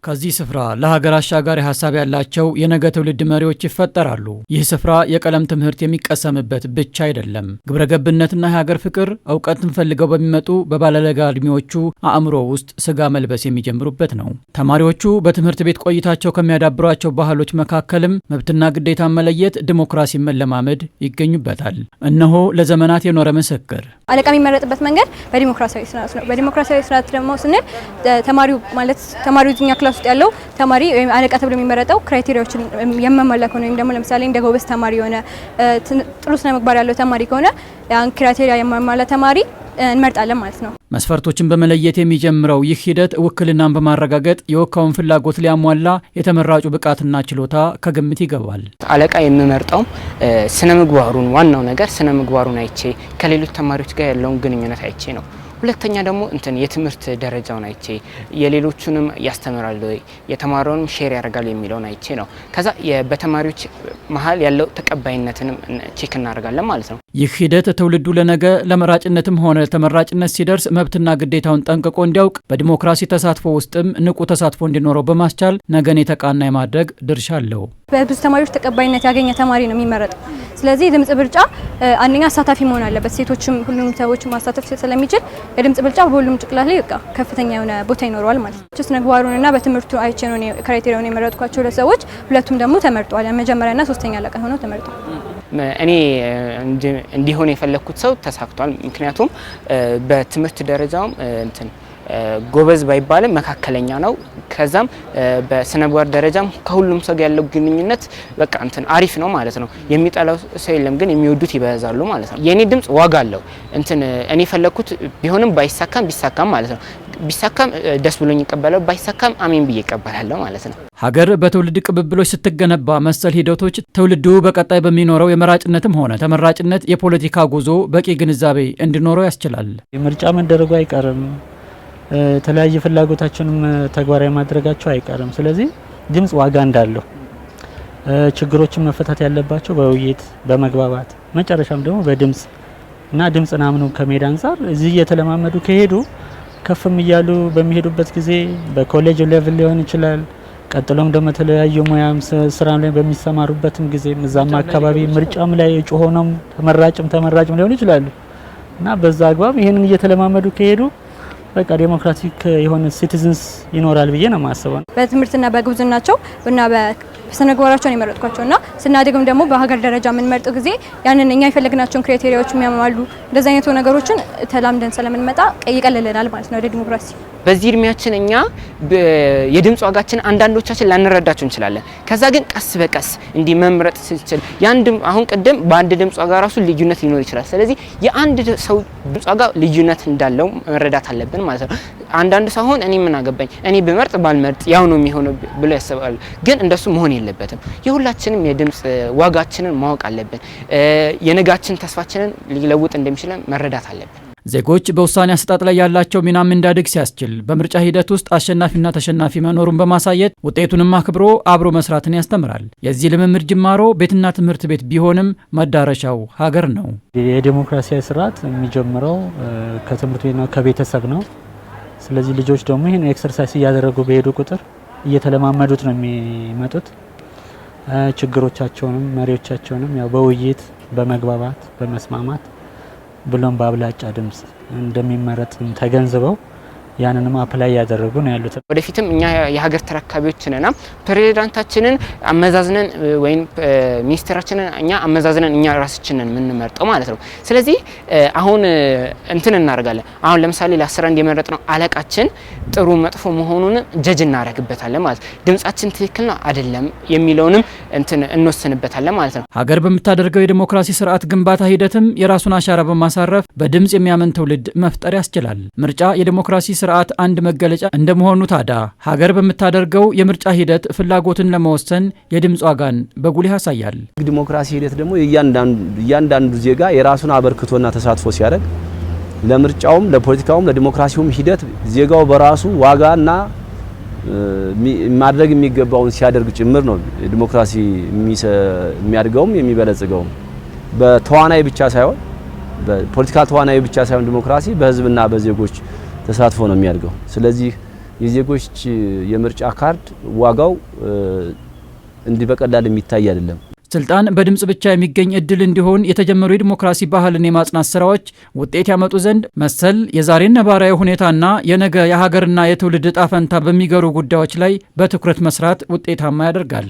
ከዚህ ስፍራ ለሀገር አሻጋሪ ሀሳብ ያላቸው የነገ ትውልድ መሪዎች ይፈጠራሉ። ይህ ስፍራ የቀለም ትምህርት የሚቀሰምበት ብቻ አይደለም። ግብረገብነትና የሀገር ፍቅር እውቀትን ፈልገው በሚመጡ በባለለጋ እድሜዎቹ አእምሮ ውስጥ ስጋ መልበስ የሚጀምሩበት ነው። ተማሪዎቹ በትምህርት ቤት ቆይታቸው ከሚያዳብሯቸው ባህሎች መካከልም መብትና ግዴታ መለየት፣ ዲሞክራሲን መለማመድ ይገኙበታል። እነሆ ለዘመናት የኖረ ምስክር። አለቃ የሚመረጥበት መንገድ በዲሞክራሲያዊ ስርዓት ነው። በዲሞክራሲያዊ ስርዓት ደግሞ ስንል ተማሪው እኛ ክላስ ውስጥ ያለው ተማሪ ወይም አለቃ ተብሎ የሚመረጠው ክራይቴሪያዎችን የመመለክ ነው። ወይም ደግሞ ለምሳሌ እንደ ጎበዝ ተማሪ የሆነ ጥሩ ስነ ምግባር ያለው ተማሪ ከሆነ ያን ክራይቴሪያ የማሟላ ተማሪ እንመርጣለን ማለት ነው። መስፈርቶችን በመለየት የሚጀምረው ይህ ሂደት ውክልናን በማረጋገጥ የወካውን ፍላጎት ሊያሟላ የተመራጩ ብቃትና ችሎታ ከግምት ይገባል። አለቃ የሚመርጠው ስነ ምግባሩን ዋናው ነገር ስነ ምግባሩን አይቼ ከሌሎች ተማሪዎች ጋር ያለውን ግንኙነት አይቼ ነው። ሁለተኛ ደግሞ የትምህርት ደረጃውን አይቼ የሌሎቹንም ያስተምራል ወይ የተማረውንም ሼር ያደርጋል የሚለውን አይቼ ነው። ከዛ በተማሪዎች መሀል ያለው ተቀባይነትንም ቼክ እናደርጋለን ማለት ነው። ይህ ሂደት ትውልዱ ለነገ ለመራጭነትም ሆነ ተመራጭነት ሲደርስ መብትና ግዴታውን ጠንቅቆ እንዲያውቅ በዲሞክራሲ ተሳትፎ ውስጥም ንቁ ተሳትፎ እንዲኖረው በማስቻል ነገን የተቃና የማድረግ ድርሻ አለው። በብዙ ተማሪዎች ተቀባይነት ያገኘ ተማሪ ነው የሚመረጠው። ስለዚህ የድምጽ ብልጫ አንደኛ አሳታፊ መሆን አለበት። ሴቶችም ሁሉም ሰዎች ማሳተፍ ስለሚችል የድምጽ ብልጫ በሁሉም ጭቅላት ላይ ከፍተኛ የሆነ ቦታ ይኖረዋል ማለት ነው። ስነ ምግባሩንና በትምህርቱ አይቼ ነው ክራይቴሪያውን የመረጥኳቸው ሁለት ሰዎች፣ ሁለቱም ደግሞ ተመርጠዋል። መጀመሪያና ሶስተኛ አለቃ ሆነው ተመርጠዋል። እኔ እንዲሆን የፈለኩት ሰው ተሳክቷል። ምክንያቱም በትምህርት ደረጃውም ጎበዝ ባይባልም መካከለኛ ነው። ከዛም በስነ ምግባር ደረጃም ከሁሉም ሰው ያለው ግንኙነት በቃ አሪፍ ነው ማለት ነው። የሚጠላው ሰው የለም፣ ግን የሚወዱት ይበዛሉ ማለት ነው። የኔ ድምጽ ዋጋ አለው። እኔ ፈለኩት ቢሆንም ባይሳካም ቢሳካም ማለት ነው። ቢሳካም ደስ ብሎኝ ይቀበላል፣ ባይሳካም አሜን ብዬ ይቀበላለሁ ማለት ነው። ሀገር በትውልድ ቅብብሎች ስትገነባ መሰል ሂደቶች ትውልዱ በቀጣይ በሚኖረው የመራጭነትም ሆነ ተመራጭነት የፖለቲካ ጉዞ በቂ ግንዛቤ እንዲኖረው ያስችላል። ምርጫ መደረጉ አይቀርም። የተለያየ ፍላጎታችንም ተግባራዊ ማድረጋቸው አይቀርም። ስለዚህ ድምጽ ዋጋ እንዳለው ችግሮችን መፈታት ያለባቸው በውይይት በመግባባት መጨረሻም ደግሞ በድምጽ እና ድምጽን አምነው ከመሄድ አንፃር እዚህ እየተለማመዱ ከሄዱ ከፍም እያሉ በሚሄዱበት ጊዜ በኮሌጅ ሌቭል ሊሆን ይችላል። ቀጥሎም ደግሞ የተለያዩ ሙያም ስራም ላይ በሚሰማሩበትም ጊዜ እዛም አካባቢ ምርጫም ላይ እጩ ሆነው ተመራጭም ሊሆኑ ይችላሉ እና በዛ አግባብ ይሄንን እየተለማመዱ ከሄዱ በቃ ዴሞክራቲክ የሆነ ሲቲዝንስ ይኖራል ብዬ ነው ማስበው። በትምህርትና በጉብዝናቸው እና በስነ ምግባራቸው ነው የመረጥኳቸውና ስናድግም ደግሞ በሀገር ደረጃ የምንመርጠው ጊዜ ያንን እኛ የፈለግናቸውን ክራይቴሪያዎች የሚያሟሉ እንደዛ አይነት ነገሮችን ተላምደን ስለምንመጣ ይቀልልናል ማለት ነው ዲሞክራሲ። በዚህ እድሜያችን እኛ የድምጽ ዋጋችን አንዳንዶቻችን ላንረዳቸው እንችላለን። ከዛ ግን ቀስ በቀስ እንዲህ መምረጥ ሲችል አሁን ቀደም በአንድ ድምጽ ዋጋ ራሱ ልዩነት ሊኖር ይችላል። ስለዚህ የአንድ ሰው ድምጽ ዋጋ ልዩነት እንዳለው መረዳት አለብን ማለት ነው። አንዳንድ ሰው እኔ ምን አገባኝ እኔ በመርጥ ባልመርጥ ያው ነው የሚሆነው ብሎ ያስባል። ግን እንደሱ መሆን የለበትም። የሁላችንም የድምጽ ዋጋችንን ማወቅ አለብን። የነጋችን ተስፋችንን ሊለውጥ እንደሚችል መረዳት አለብን። ዜጎች በውሳኔ አሰጣጥ ላይ ያላቸው ሚናም እንዳድግ ሲያስችል በምርጫ ሂደት ውስጥ አሸናፊና ተሸናፊ መኖሩን በማሳየት ውጤቱንም አክብሮ አብሮ መስራትን ያስተምራል። የዚህ ልምምድ ጅማሮ ቤትና ትምህርት ቤት ቢሆንም መዳረሻው ሀገር ነው። የዲሞክራሲያዊ ስርዓት የሚጀምረው ከትምህርት ቤትና ከቤተሰብ ነው። ስለዚህ ልጆች ደግሞ ይሄን ኤክሰርሳይዝ እያደረጉ በሄዱ ቁጥር እየተለማመዱት ነው የሚመጡት። ችግሮቻቸውንም መሪዎቻቸውንም ያው በውይይት በመግባባት በመስማማት ብሎም በአብላጫ ድምጽ እንደሚመረጥ ተገንዝበው ያንንም አፕላይ ያደረጉ ነው ያሉት። ወደፊትም እኛ የሀገር ተረካቢዎች ነንና ፕሬዝዳንታችንን አመዛዝነን ወይም ሚኒስትራችንን እኛ አመዛዝነን እኛ ራሳችንን የምንመርጠው ማለት ነው። ስለዚህ አሁን እናደርጋለን። አሁን ለምሳሌ ለ11 የመረጥነው አለቃችን ጥሩ መጥፎ መሆኑን ጀጅ እናደርግበታለን ማለት ነው። ድምጻችን ትክክል ነው አይደለም የሚለውንም እንወስንበታለን ማለት ነው። ሀገር በምታደርገው የዲሞክራሲ ስርዓት ግንባታ ሂደትም የራሱን አሻራ በማሳረፍ በድምጽ የሚያምን ትውልድ መፍጠር ያስችላል። ምርጫ የዲሞክራሲ ስርዓት አንድ መገለጫ እንደመሆኑ ታዲያ ሀገር በምታደርገው የምርጫ ሂደት ፍላጎትን ለመወሰን የድምጽ ዋጋን በጉልህ ያሳያል። ዲሞክራሲ ሂደት ደግሞ እያንዳንዱ ዜጋ የራሱን አበርክቶና ተሳትፎ ሲያደርግ ለምርጫውም ለፖለቲካውም ለዲሞክራሲውም ሂደት ዜጋው በራሱ ዋጋና ማድረግ የሚገባውን ሲያደርግ ጭምር ነው ዲሞክራሲ የሚያድገውም የሚበለጽገውም። በተዋናይ ብቻ ሳይሆን በፖለቲካ ተዋናይ ብቻ ሳይሆን ዲሞክራሲ በህዝብና በዜጎች ተሳትፎ ነው የሚያድገው። ስለዚህ የዜጎች የምርጫ ካርድ ዋጋው እንዲህ በቀላል የሚታይ አይደለም። ስልጣን በድምጽ ብቻ የሚገኝ እድል እንዲሆን የተጀመሩ የዲሞክራሲ ባህልን የማጽናት ስራዎች ውጤት ያመጡ ዘንድ መሰል የዛሬን ነባራዊ ሁኔታና የነገ የሀገርና የትውልድ ዕጣ ፈንታ በሚገሩ ጉዳዮች ላይ በትኩረት መስራት ውጤታማ ያደርጋል።